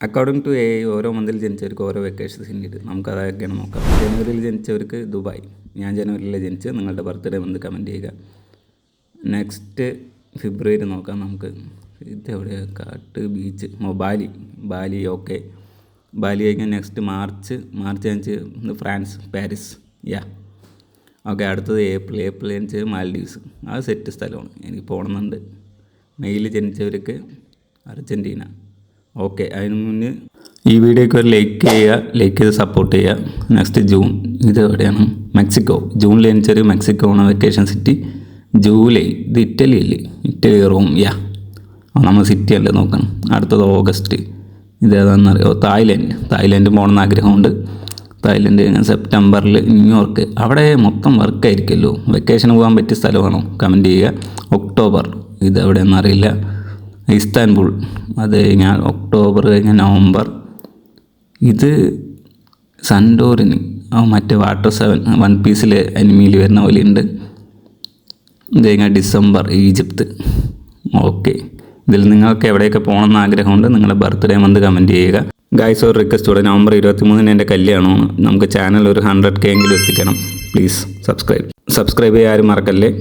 According to ഓരോ മന്തിൽ ജനിച്ചവർക്ക് ഓരോ vacations ഉണ്ട്. നമുക്കതൊക്കെയാണ് നോക്കാം. ജനുവരിയിൽ ജനിച്ചവർക്ക് ദുബായ്. ഞാൻ ജനുവരിയിൽ ജനിച്ച്. നിങ്ങളുടെ ബർത്ത്ഡേ വന്ന് കമൻറ്റ് ചെയ്യുക. നെക്സ്റ്റ് ഫെബ്രുവരി നോക്കാം നമുക്ക്. ഇതെവിടെയാണ്? കാട്ട് ബീച്ച്. ബാലി ഓക്കെ. ബാലി കഴിഞ്ഞാൽ next March 5 France, Paris. Okay. അടുത്തത് ഏപ്രിൽ ജനിച്ച് മാൽഡീവ്സ്. അത് സെറ്റ് സ്ഥലമാണ്, എനിക്ക് പോകണമെന്നുണ്ട്. മെയ്യിൽ ജനിച്ചവർക്ക് അർജൻറ്റീന. ഓക്കെ. അതിന് മുന്നേ ഈ വീഡിയോയ്ക്ക് ഒരു ലൈക്ക് ചെയ്ത് സപ്പോർട്ട് ചെയ്യുക. Next June. ഇത് എവിടെയാണ്? മെക്സിക്കോ. ജൂണിൽ ജനിച്ചൊരു മെക്സിക്കോ ആണ് വെക്കേഷൻ സിറ്റി. ജൂലൈ ഇത് ഇറ്റലി റോം. നമ്മൾ സിറ്റി അല്ലേ നോക്കണം. അടുത്തത് ഓഗസ്റ്റ്. ഇതേതാണെന്നറിയോ? തായ്ലൻഡ് പോകണമെന്ന് ആഗ്രഹമുണ്ട്. തായ്ലൻഡ്. സെപ്റ്റംബറിൽ ന്യൂയോർക്ക്. അവിടെ മൊത്തം വർക്കായിരിക്കുമല്ലോ. വെക്കേഷന് പോകാൻ പറ്റിയ സ്ഥലമാണോ? കമൻറ്റ് ചെയ്യുക. ഒക്ടോബർ. ഇതെവിടെയെന്നറിയില്ല. ഇസ്താൻബുൾ. അത് കഴിഞ്ഞാൽ ഒക്ടോബർ കഴിഞ്ഞാൽ നവംബർ. ഇത് സൻഡോറിനി. മറ്റേ വാട്ടർ 7 വൺ പീസിൽ അനിമയിൽ വരുന്ന പോലെ ഉണ്ട്. ഇത് കഴിഞ്ഞാൽ ഡിസംബർ ഈജിപ്ത്. ഓക്കെ. ഇതിൽ നിങ്ങൾക്ക് എവിടെയൊക്കെ പോകണമെന്ന് ആഗ്രഹമുണ്ട്. നിങ്ങളുടെ ബർത്ത്ഡേ മന്ത് കമൻറ്റ് ചെയ്യുക. ഗായ്സ്, ഒരു റിക്വസ്റ്റോടെ, നവംബർ 23 എൻ്റെ കല്യാണമാണ്. നമുക്ക് ചാനൽ ഒരു 100K എങ്കിലും എത്തിക്കണം. പ്ലീസ് സബ്സ്ക്രൈബ് ചെയ്യാൻ ആരും മറക്കല്ലേ.